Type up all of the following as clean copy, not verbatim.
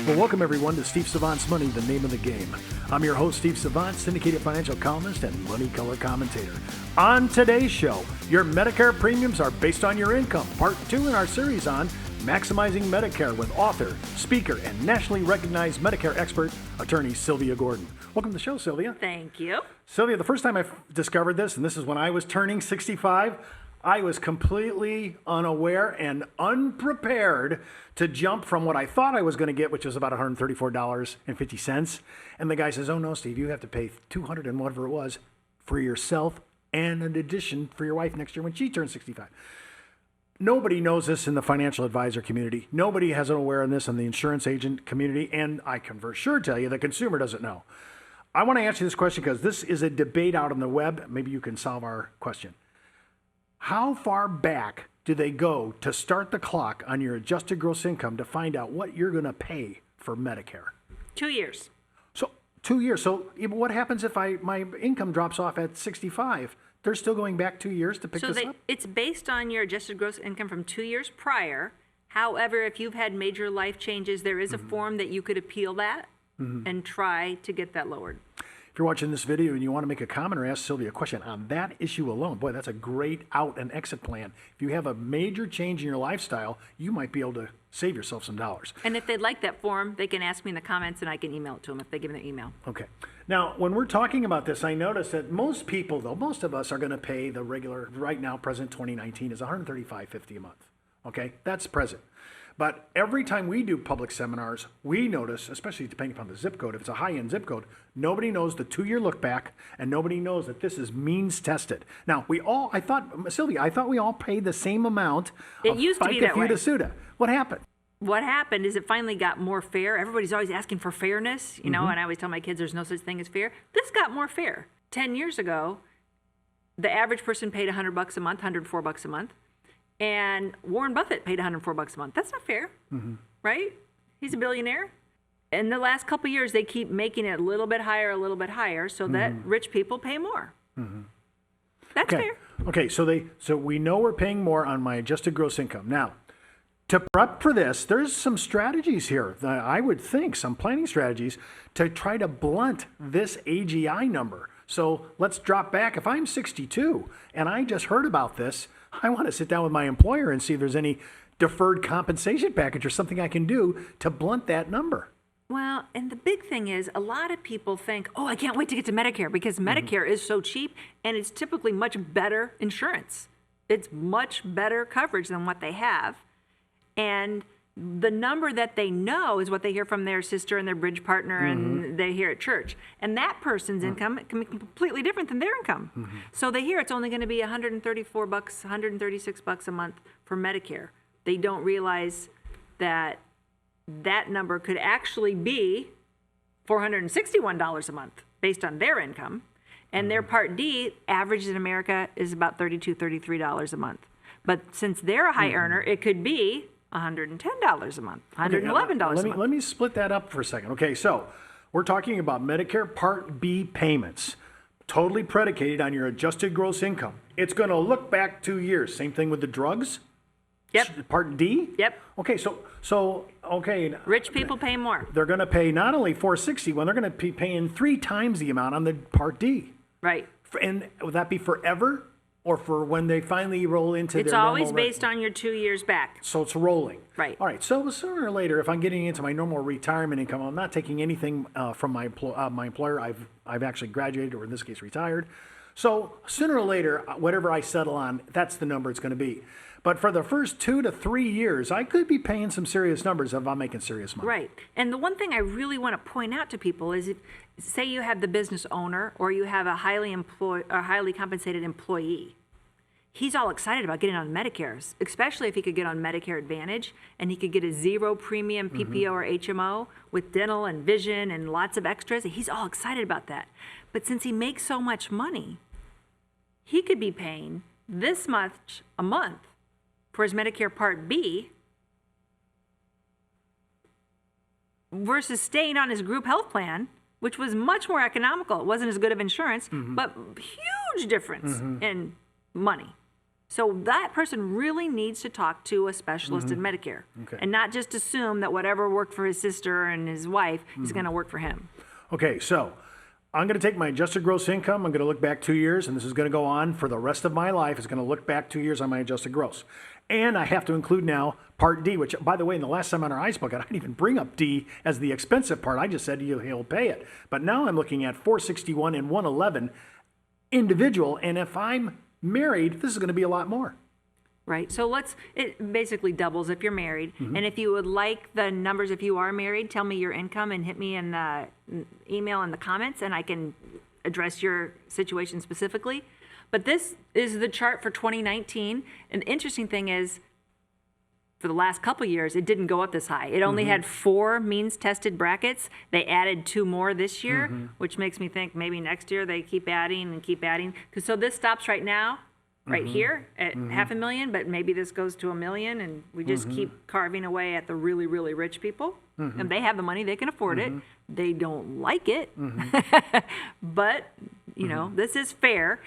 Well, welcome everyone to Steve Savant's Money, the name of the game. I'm your host, Steve Savant, syndicated financial columnist and money color commentator. On today's show, your Medicare premiums are based on your income. Part 2 in our series on Maximizing Medicare with author, speaker, and nationally recognized Medicare expert, attorney Sylvia Gordon. Welcome to the show, Sylvia. Thank you. Sylvia, the first time I discovered this, and this is when I was turning 65, I was completely unaware and unprepared to jump from what I thought I was going to get, which was about $134.50. And the guy says, oh no, Steve, you have to pay $200 and whatever it was for yourself and in addition for your wife next year when she turns 65. Nobody knows this in the financial advisor community. Nobody has an awareness in the insurance agent community. And I can for sure tell you the consumer doesn't know. I want to answer this question because this is a debate out on the web. Maybe you can solve our question. How far back do they go to start the clock on your adjusted gross income to find out what you're going to pay for Medicare? 2 years. So 2 years. So what happens if my income drops off at 65? They're still going back 2 years to pick this up? It's based on your adjusted gross income from 2 years prior. However, if you've had major life changes, there is a form that you could appeal that and try to get that lowered. If you're watching this video and you want to make a comment or ask Sylvia a question on that issue alone, boy, that's a great out and exit plan. If you have a major change in your lifestyle, you might be able to save yourself some dollars. And if they'd like that form, they can ask me in the comments and I can email it to them if they give me their email. Okay. Now, when we're talking about this, I notice that most people, though, most of us are going to pay the regular, right now, present 2019 is $135.50 a month. Okay? That's present. But every time we do public seminars, we notice, especially depending upon the zip code, if it's a high-end zip code, nobody knows the 2-year look back, and nobody knows that this is means tested. Now, Sylvia, I thought we all paid the same amount of FICA FUTA SUTA. What happened? What happened is it finally got more fair. Everybody's always asking for fairness, you know, and I always tell my kids there's no such thing as fair. This got more fair. 10 years ago, the average person paid $100 a month, $104 a month. And Warren Buffett paid $104 a month. That's not fair, right? He's a billionaire. In the last couple of years, they keep making it a little bit higher, so that rich people pay more. That's fair. Okay, so we know we're paying more on my adjusted gross income. Now, to prep for this, there's some strategies here. I would think some planning strategies to try to blunt this AGI number. So let's drop back. If I'm 62 and I just heard about this, I want to sit down with my employer and see if there's any deferred compensation package or something I can do to blunt that number. Well, and the big thing is a lot of people think, oh, I can't wait to get to Medicare because Medicare is so cheap and it's typically much better insurance. It's much better coverage than what they have. And the number that they know is what they hear from their sister and their bridge partner and they hear at church. And that person's income can be completely different than their income. So they hear it's only going to be $134, $136 a month for Medicare. They don't realize that that number could actually be $461 a month based on their income. And their Part D average in America is about $32, $33 a month. But since they're a high earner, it could be $110 a month, $111 a month. Let me split that up for a second. Okay, so we're talking about Medicare Part B payments, totally predicated on your adjusted gross income. It's going to look back 2 years. Same thing with the drugs? Yep. Part D? Yep. Okay, okay. Rich people pay more. They're going to pay not only $460, they're going to be paying 3 times the amount on the Part D. Right. And would that be forever? Or for when they finally roll into it's their normal... It's always based on your 2 years back. So it's rolling. Right. All right. So sooner or later, if I'm getting into my normal retirement income, I'm not taking anything from my employer. I've actually graduated, or in this case, retired. So sooner or later, whatever I settle on, that's the number it's going to be. But for the first 2 to 3 years, I could be paying some serious numbers if I'm making serious money. Right. And the one thing I really want to point out to people is, if, say you have the business owner or you have a highly compensated employee. He's all excited about getting on Medicare, especially if he could get on Medicare Advantage and he could get a 0 premium PPO or HMO with dental and vision and lots of extras. He's all excited about that. But since he makes so much money, he could be paying this much a month for his Medicare Part B versus staying on his group health plan, which was much more economical. It wasn't as good of insurance, but huge difference in money. So that person really needs to talk to a specialist in Medicare Okay. and not just assume that whatever worked for his sister and his wife is going to work for him. Okay, so I'm going to take my adjusted gross income. I'm going to look back 2 years, and this is going to go on for the rest of my life. It's going to look back 2 years on my adjusted gross. And I have to include now Part D, which, by the way, in the last time on our ICE bucket, I didn't even bring up D as the expensive part. I just said he'll pay it. But now I'm looking at 461 and 111 individual, and if I'm married, this is going to be a lot more. Right. So it basically doubles if you're married. And if you would like the numbers, if you are married, tell me your income and hit me in the email in the comments, and I can address your situation specifically. But this is the chart for 2019. And the interesting thing is, for the last couple years, it didn't go up this high. It only had 4 means tested brackets. They added 2 more this year, which makes me think maybe next year they keep adding and keep adding. So this stops right now, right here at $500,000, but maybe this goes to $1 million, and we just keep carving away at the really, really rich people. And they have the money, they can afford it. They don't like it, but you know, this is fair.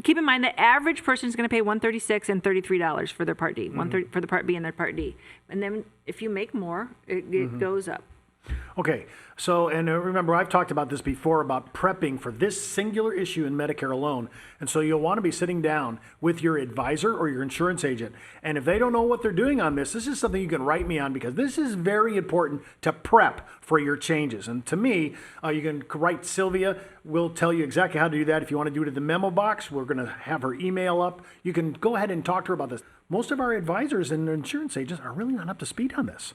Keep in mind the average person is going to pay $136 and $33 for their Part D, for the Part B and their Part D. And then if you make more, it goes up. Okay, so, and remember, I've talked about this before about prepping for this singular issue in Medicare alone. And so you'll want to be sitting down with your advisor or your insurance agent. And if they don't know what they're doing on this is something you can write me on, because this is very important to prep for your changes. And to me, you can write Sylvia. We'll tell you exactly how to do that. If you want to do it in the memo box, we're going to have her email up. You can go ahead and talk to her about this. Most of our advisors and insurance agents are really not up to speed on this.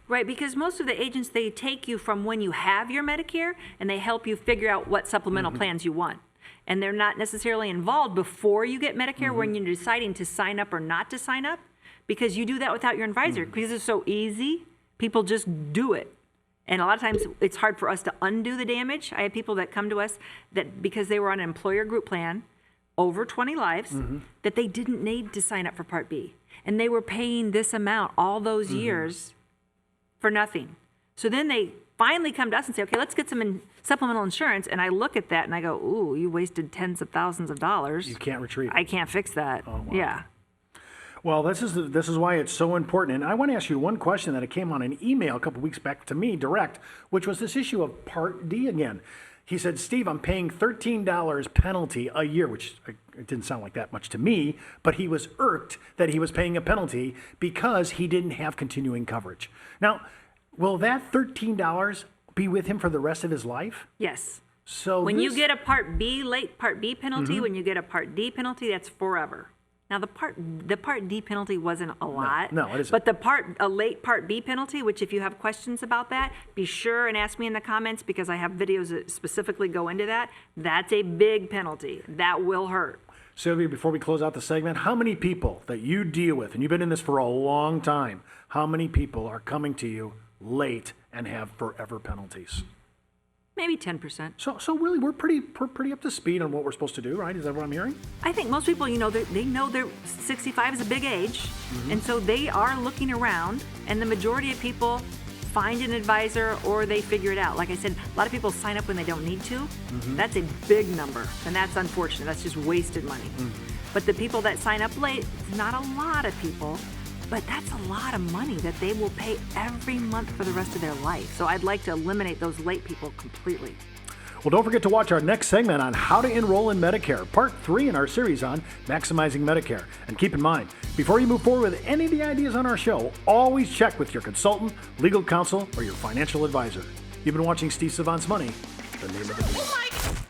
Right, because most of the agents, they take you from when you have your Medicare and they help you figure out what supplemental plans you want. And they're not necessarily involved before you get Medicare when you're deciding to sign up or not to sign up, because you do that without your advisor because it's so easy. People just do it. And a lot of times it's hard for us to undo the damage. I have people that come to us that because they were on an employer group plan, over 20 lives, that they didn't need to sign up for Part B. And they were paying this amount all those years for nothing. So then they finally come to us and say, okay, let's get some supplemental insurance. And I look at that and I go, ooh, you wasted tens of thousands of dollars. You can't retrieve it. I can't fix that. Oh, wow. Yeah. Well, this is why it's so important. And I want to ask you one question that came on an email a couple weeks back to me direct, which was this issue of Part D again. He said, Steve, I'm paying $13 penalty a year, which it didn't sound like that much to me, but he was irked that he was paying a penalty because he didn't have continuing coverage. Now, will that $13 be with him for the rest of his life? Yes. So when you get a Part B, late Part B penalty, when you get a Part D penalty, that's forever. Now, the Part D penalty wasn't a lot. No, it isn't. But a late Part B penalty, which if you have questions about that, be sure and ask me in the comments, because I have videos that specifically go into that. That's a big penalty. That will hurt. Sylvia, before we close out the segment, how many people that you deal with, and you've been in this for a long time, how many people are coming to you late and have forever penalties? Maybe 10%. So really, we're pretty up to speed on what we're supposed to do, right? Is that what I'm hearing? I think most people, they know they're 65 is a big age, and so they are looking around, and the majority of people find an advisor or they figure it out. Like I said, a lot of people sign up when they don't need to. That's a big number, and that's unfortunate. That's just wasted money. But the people that sign up late, it's not a lot of people, but that's a lot of money that they will pay every month for the rest of their life. So I'd like to eliminate those late people completely. Well, don't forget to watch our next segment on how to enroll in Medicare, part 3 in our series on Maximizing Medicare. And keep in mind, before you move forward with any of the ideas on our show, always check with your consultant, legal counsel, or your financial advisor. You've been watching Steve Savant's Money, the name of the game.